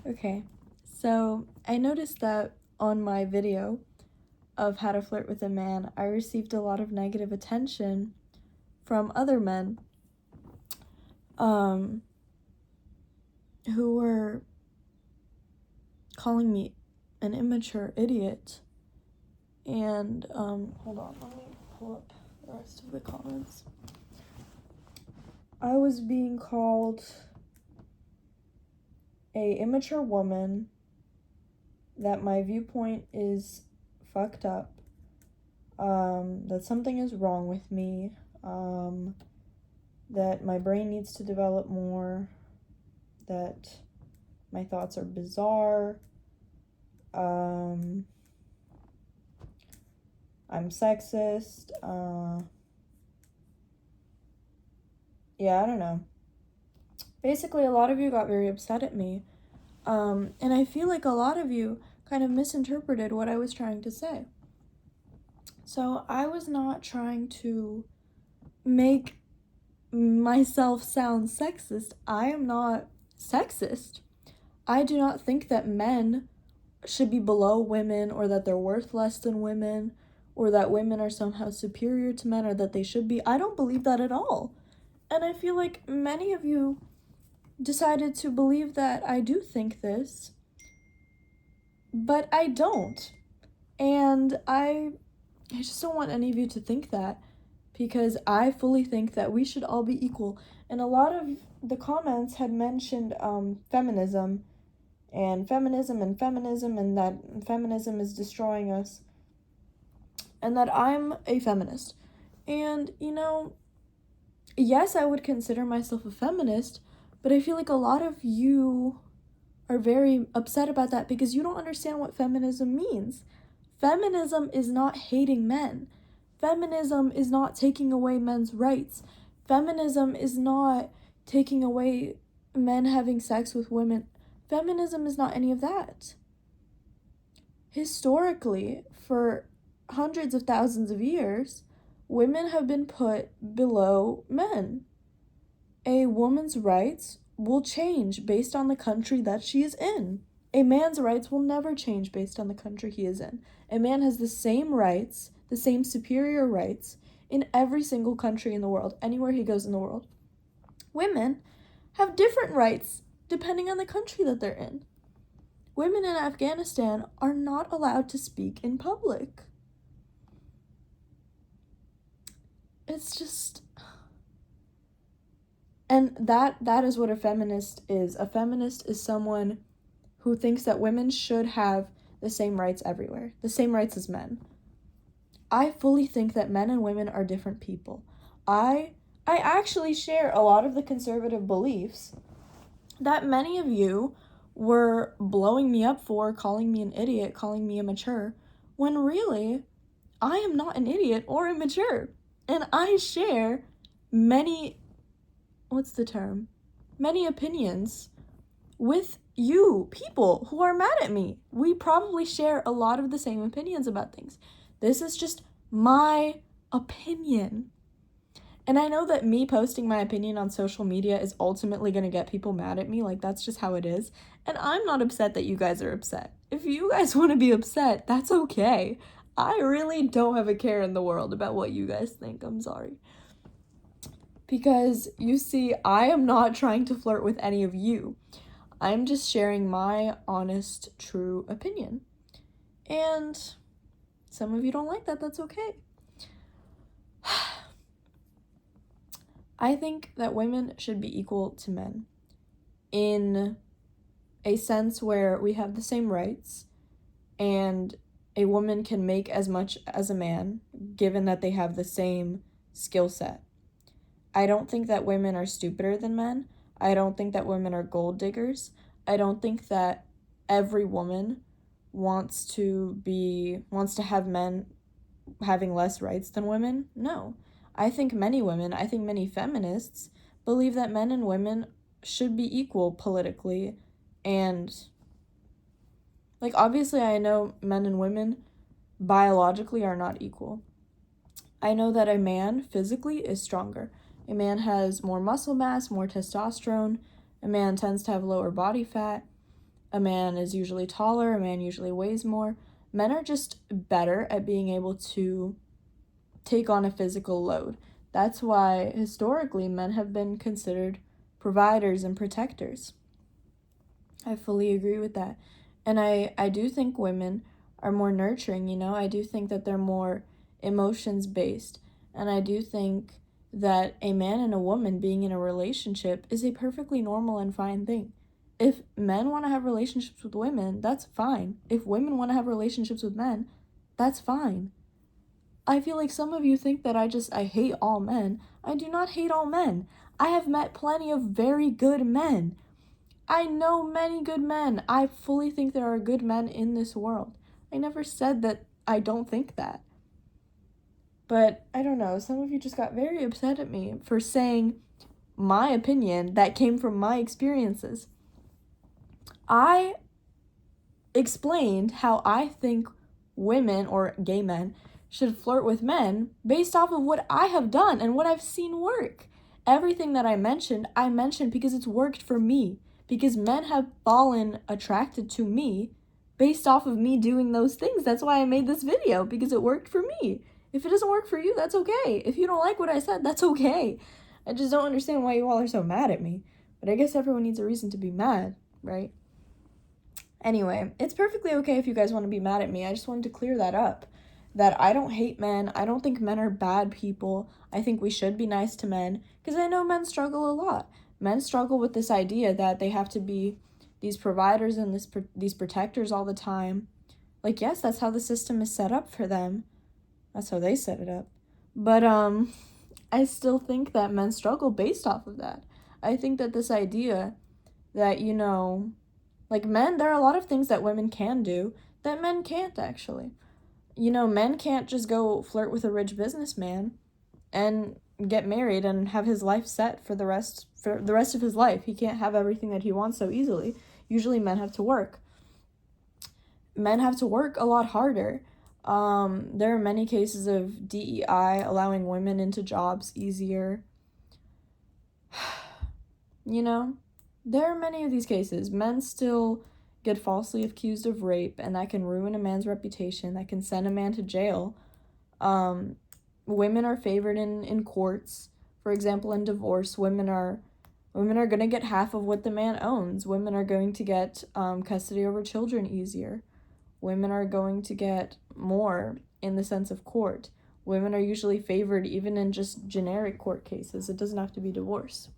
Okay, so I noticed that on my video of how to flirt with a man, I received a lot of negative attention from other men um, who were calling me an immature idiot. And, hold on, let me pull up the rest of the comments. I was being called a immature woman, that my viewpoint is fucked up, that something is wrong with me, that my brain needs to develop more, that my thoughts are bizarre, I'm sexist, yeah, I don't know. Basically, a lot of you got very upset at me, and I feel like a lot of you kind of misinterpreted what I was trying to say. So I was not trying to make myself sound sexist. I am not sexist. I do not think that men should be below women, or that they're worth less than women, or that women are somehow superior to men, or that they should be. I don't believe that at all. And I feel like many of you decided to believe that I do think this, but I don't. And I just don't want any of you to think that, because I fully think that we should all be equal. And a lot of the comments had mentioned feminism, and that feminism is destroying us, and that I'm a feminist. And, yes, I would consider myself a feminist, but I feel like a lot of you are very upset about that because you don't understand what feminism means. Feminism is not hating men. Feminism is not taking away men's rights. Feminism is not taking away men having sex with women. Feminism is not any of that. Historically, for hundreds of thousands of years, women have been put below men. A woman's rights will change based on the country that she is in. A man's rights will never change based on the country he is in. A man has the same rights, the same superior rights, in every single country in the world, anywhere he goes in the world. Women have different rights depending on the country that they're in. Women in Afghanistan are not allowed to speak in public. It's just... And that is what a feminist is. A feminist is someone who thinks that women should have the same rights everywhere, the same rights as men. I fully think that men and women are different people. I actually share a lot of the conservative beliefs that many of you were blowing me up for, calling me an idiot, calling me immature, when really, I am not an idiot or immature. And I share many opinions with you people who are mad at me. We probably share a lot of the same opinions about things. This is just my opinion. And I know that me posting my opinion on social media is ultimately going to get people mad at me. Like, that's just how it is. And I'm not upset that you guys are upset. If you guys want to be upset, that's okay. I really don't have a care in the world about what you guys think. I'm sorry. Because, you see, I am not trying to flirt with any of you. I'm just sharing my honest, true opinion. And some of you don't like that, that's okay. I think that women should be equal to men in a sense where we have the same rights, and a woman can make as much as a man, given that they have the same skill set. I don't think that women are stupider than men. I don't think that women are gold diggers. I don't think that every woman wants to have men having less rights than women. No. I think many feminists believe that men and women should be equal politically, and obviously I know men and women biologically are not equal. I know that a man physically is stronger. A man has more muscle mass, more testosterone. A man tends to have lower body fat. A man is usually taller, a man usually weighs more. Men are just better at being able to take on a physical load. That's why historically men have been considered providers and protectors. I fully agree with that. And I do think women are more nurturing, you know? I do think that they're more emotions based. And I do think that a man and a woman being in a relationship is a perfectly normal and fine thing. If men want to have relationships with women, that's fine. If women want to have relationships with men, that's fine. I feel like some of you think that I hate all men. I do not hate all men. I have met plenty of very good men. I know many good men. I fully think there are good men in this world. I never said that I don't think that. But I don't know, some of you just got very upset at me for saying my opinion that came from my experiences. I explained how I think women or gay men should flirt with men based off of what I have done and what I've seen work. Everything that I mentioned because it's worked for me. Because men have fallen attracted to me based off of me doing those things. That's why I made this video, because it worked for me. If it doesn't work for you, that's okay. If you don't like what I said, that's okay. I just don't understand why you all are so mad at me. But I guess everyone needs a reason to be mad, right? Anyway, it's perfectly okay if you guys want to be mad at me. I just wanted to clear that up. That I don't hate men. I don't think men are bad people. I think we should be nice to men, because I know men struggle a lot. Men struggle with this idea that they have to be these providers and these protectors all the time. Like, yes, that's how the system is set up for them. That's how they set it up. But I still think that men struggle based off of that. I think that this idea that, you know, like men, there are a lot of things that women can do that men can't actually. You know, men can't just go flirt with a rich businessman and get married and have his life set for the rest of his life. He can't have everything that he wants so easily. Usually men have to work. Men have to work a lot harder. There are many cases of DEI allowing women into jobs easier. You know, there are many of these cases. Men still get falsely accused of rape, and that can ruin a man's reputation. That can send a man to jail. Women are favored in courts. For example, in divorce, women are going to get half of what the man owns. Women are going to get custody over children easier. Women are going to get more in the sense of court. Women are usually favored even in just generic court cases. It doesn't have to be divorce.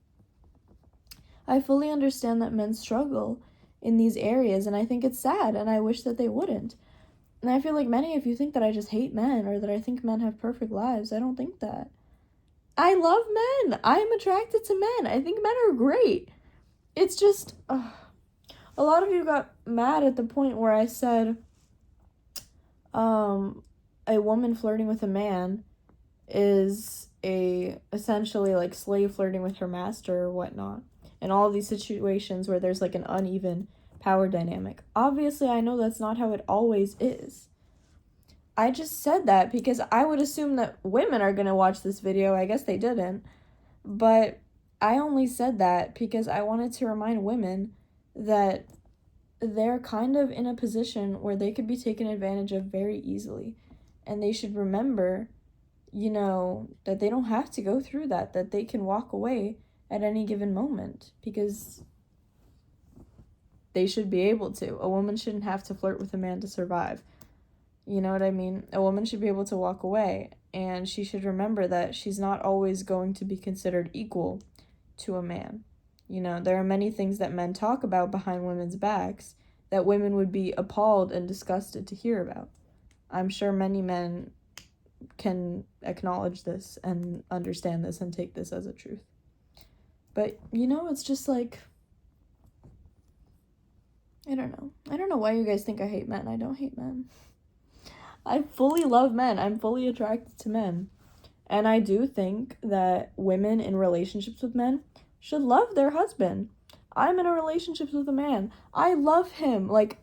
I fully understand that men struggle in these areas, and I think it's sad, and I wish that they wouldn't. And I feel like many of you think that I just hate men, or that I think men have perfect lives. I don't think that. I love men. I'm attracted to men. I think men are great. It's just, a lot of you got mad at the point where I said, a woman flirting with a man is essentially like slave flirting with her master or whatnot. And all of these situations where there's like an uneven power dynamic. Obviously, I know that's not how it always is. I just said that because I would assume that women are going to watch this video. I guess they didn't. But I only said that because I wanted to remind women that they're kind of in a position where they could be taken advantage of very easily. And they should remember, you know, that they don't have to go through that they can walk away at any given moment, because they should be able to. A woman shouldn't have to flirt with a man to survive. You know what I mean? A woman should be able to walk away, and she should remember that she's not always going to be considered equal to a man. You know, there are many things that men talk about behind women's backs that women would be appalled and disgusted to hear about. I'm sure many men can acknowledge this and understand this and take this as a truth. But, you know, it's just like, I don't know. I don't know why you guys think I hate men. I don't hate men. I fully love men. I'm fully attracted to men. And I do think that women in relationships with men should love their husband. I'm in a relationship with a man. I love him. Like,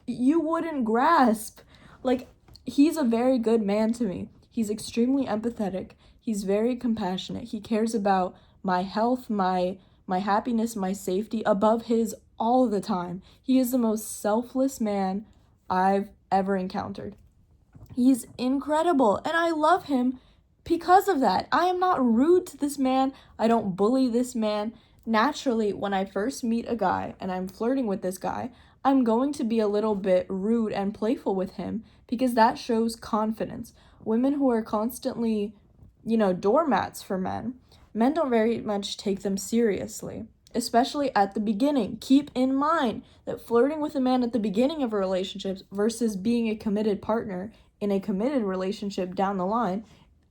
you wouldn't grasp. Like, he's a very good man to me. He's extremely empathetic. He's very compassionate. He cares about my health, my my happiness, my safety above his all the time. He is the most selfless man I've ever encountered. He's incredible, and I love him because of that. I am not rude to this man. I don't bully this man. Naturally, when I first meet a guy and I'm flirting with this guy, I'm going to be a little bit rude and playful with him because that shows confidence. Women who are constantly, doormats for men don't very much take them seriously, especially at the beginning. Keep in mind that flirting with a man at the beginning of a relationship versus being a committed partner in a committed relationship down the line,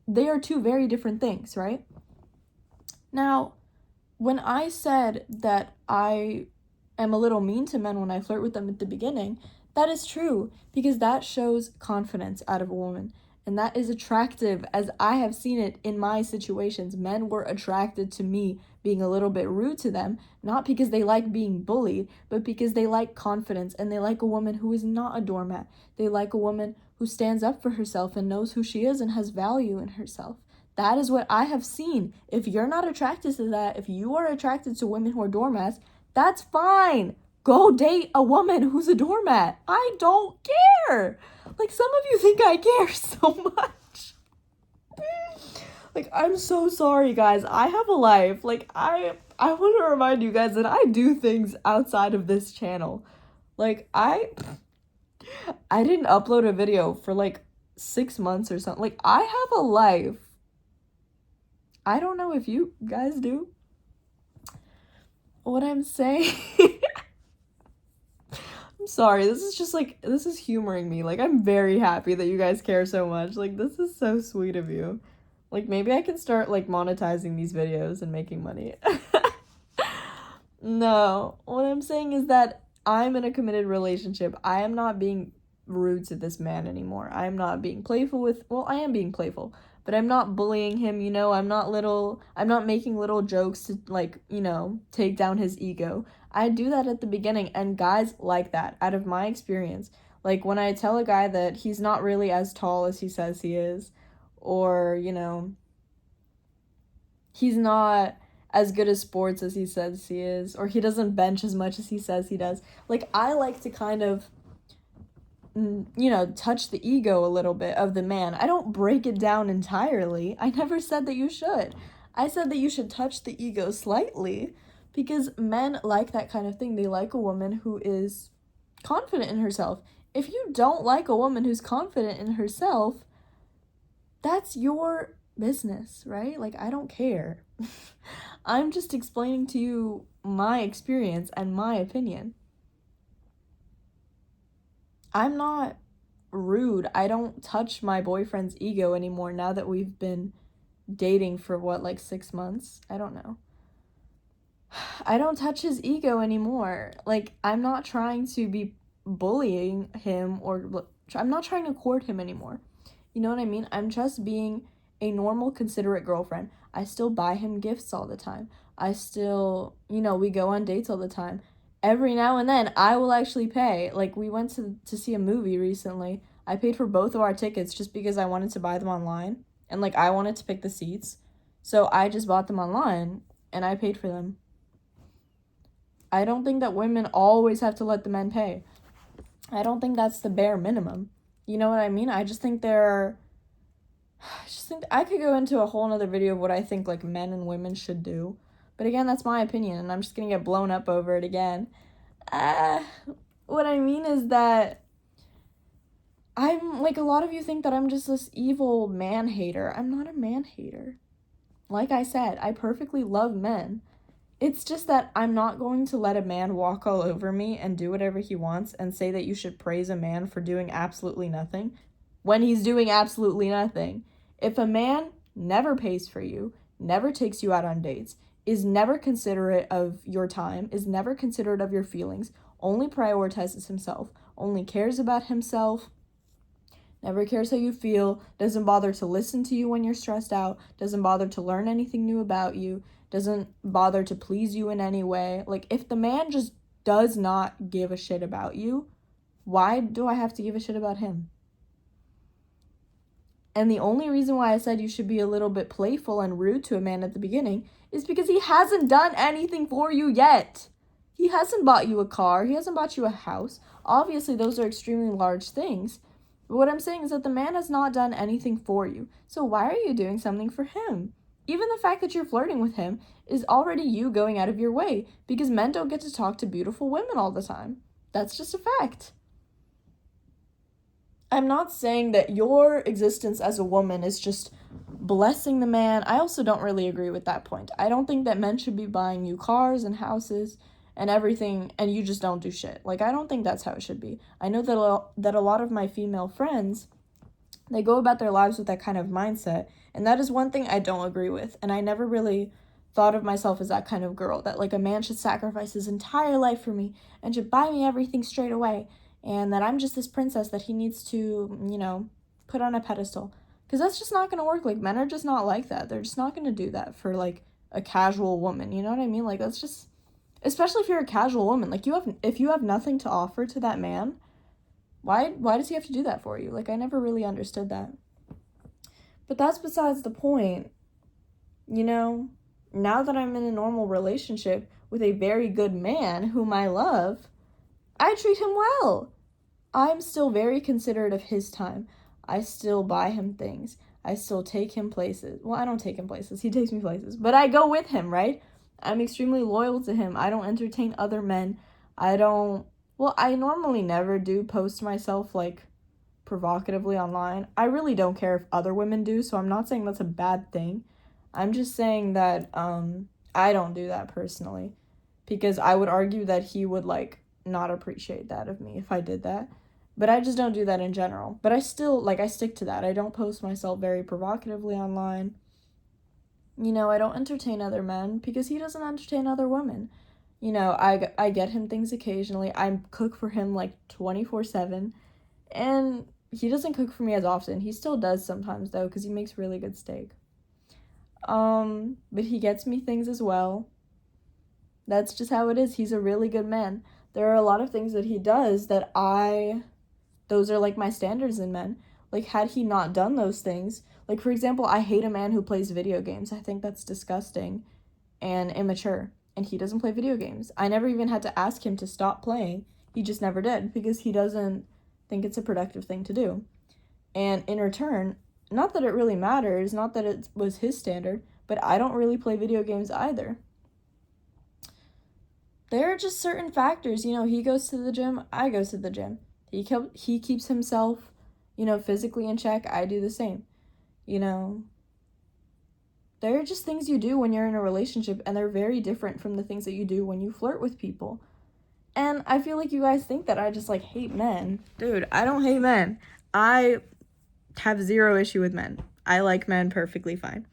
they are two very different things, right? Now, when I said that I am a little mean to men when I flirt with them at the beginning, that is true because that shows confidence out of a woman. And that is attractive, as I have seen it in my situations. Men were attracted to me being a little bit rude to them, not because they like being bullied, but because they like confidence and they like a woman who is not a doormat. They like a woman who stands up for herself and knows who she is and has value in herself. That is what I have seen. If you're not attracted to that, if you are attracted to women who are doormats, that's fine. Go date a woman who's a doormat. I don't care. Like, some of you think I care so much. Like, I'm so sorry, guys. I have a life. Like, I want to remind you guys that I do things outside of this channel. Like, I didn't upload a video for like 6 months or something. Like, I have a life. I don't know if you guys do. What I'm saying... I'm sorry, this is humoring me. Like, I'm very happy that you guys care so much. Like, this is so sweet of you. Like, maybe I can start, like, monetizing these videos and making money. No, what I'm saying is that I'm in a committed relationship. I am not being rude to this man anymore. I am not being playful I am being playful, but I'm not bullying him, I'm not making little jokes to, like, take down his ego. I do that at the beginning, and guys like that, out of my experience. Like, when I tell a guy that he's not really as tall as he says he is, or, he's not as good at sports as he says he is, or he doesn't bench as much as he says he does. Like, I like to kind of, touch the ego a little bit of the man. I don't break it down entirely. I never said that you should. I said that you should touch the ego slightly, because men like that kind of thing. They like a woman who is confident in herself. If you don't like a woman who's confident in herself, that's your business, right? Like, I don't care. I'm just explaining to you my experience and my opinion. I'm not rude. I don't touch my boyfriend's ego anymore now that we've been dating for 6 months? I don't know. I don't touch his ego anymore. Like, I'm not trying to be bullying him, or I'm not trying to court him anymore. You know what I mean? I'm just being a normal, considerate girlfriend. I still buy him gifts all the time. I still, we go on dates all the time. Every now and then, I will actually pay. Like, we went to see a movie recently. I paid for both of our tickets just because I wanted to buy them online. And, I wanted to pick the seats. So I just bought them online, and I paid for them. I don't think that women always have to let the men pay. I don't think that's the bare minimum. You know what I mean? I just think I could go into a whole nother video of what I think, men and women should do. But again, that's my opinion, and I'm just gonna get blown up over it again. What I mean is that I'm, a lot of you think that I'm just this evil man hater. I'm not a man hater. Like I said, I perfectly love men. It's just that I'm not going to let a man walk all over me and do whatever he wants and say that you should praise a man for doing absolutely nothing when he's doing absolutely nothing. If a man never pays for you, never takes you out on dates, is never considerate of your time, is never considerate of your feelings, only prioritizes himself, only cares about himself, never cares how you feel, doesn't bother to listen to you when you're stressed out, doesn't bother to learn anything new about you, doesn't bother to please you in any way. If the man just does not give a shit about you, why do I have to give a shit about him? And the only reason why I said you should be a little bit playful and rude to a man at the beginning is because he hasn't done anything for you yet. He hasn't bought you a car. He hasn't bought you a house. Obviously, those are extremely large things. But what I'm saying is that the man has not done anything for you. So why are you doing something for him? Even the fact that you're flirting with him is already you going out of your way, because men don't get to talk to beautiful women all the time. That's just a fact. I'm not saying that your existence as a woman is just blessing the man. I also don't really agree with that point. I don't think that men should be buying you cars and houses and everything, and you just don't do shit. Like, I don't think that's how it should be. I know that a lot of my female friends, they go about their lives with that kind of mindset, and that is one thing I don't agree with. And I never really thought of myself as that kind of girl, that like a man should sacrifice his entire life for me and should buy me everything straight away, and that I'm just this princess that he needs to, put on a pedestal. Because that's just not going to work. Like, men are just not like that. They're just not going to do that for, like, a casual woman. You know what I mean? Like, that's just, especially if you're a casual woman. Like, if you have nothing to offer to that man, why does he have to do that for you? Like, I never really understood that. But that's besides the point. Now that I'm in a normal relationship with a very good man whom I love, I treat him well. I'm still very considerate of his time. I still buy him things. I still take him places. Well, I don't take him places. He takes me places. But I go with him, right? I'm extremely loyal to him. I don't entertain other men. I normally never do post myself, like, provocatively online. I really don't care if other women do, so I'm not saying that's a bad thing. I'm just saying that, I don't do that personally. Because I would argue that he would, like, not appreciate that of me if I did that. But I just don't do that in general. But I still, I stick to that. I don't post myself very provocatively online. I don't entertain other men because he doesn't entertain other women. I get him things occasionally. I cook for him, 24/7. And he doesn't cook for me as often. He still does sometimes, though, because he makes really good steak. But he gets me things as well. That's just how it is. He's a really good man. There are a lot of things that he does that those are, my standards in men. Had he not done those things, for example, I hate a man who plays video games. I think that's disgusting and immature. And he doesn't play video games. I never even had to ask him to stop playing. He just never did because he doesn't think it's a productive thing to do. And in return, not that it really matters, not that it was his standard, but I don't really play video games either. There are just certain factors. He goes to the gym, I go to the gym. He keeps himself, physically in check. I do the same. There are just things you do when you're in a relationship, and they're very different from the things that you do when you flirt with people. And I feel like you guys think that I just, hate men. Dude, I don't hate men. I have zero issue with men. I like men perfectly fine.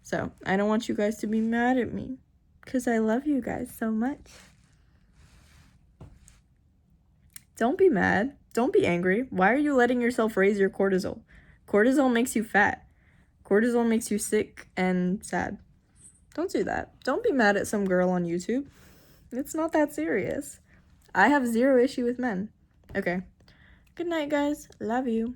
So, I don't want you guys to be mad at me, because I love you guys so much. Don't be mad. Don't be angry. Why are you letting yourself raise your cortisol? Cortisol makes you fat. Cortisol makes you sick and sad. Don't do that. Don't be mad at some girl on YouTube. It's not that serious. I have zero issue with men. Okay. Good night, guys. Love you.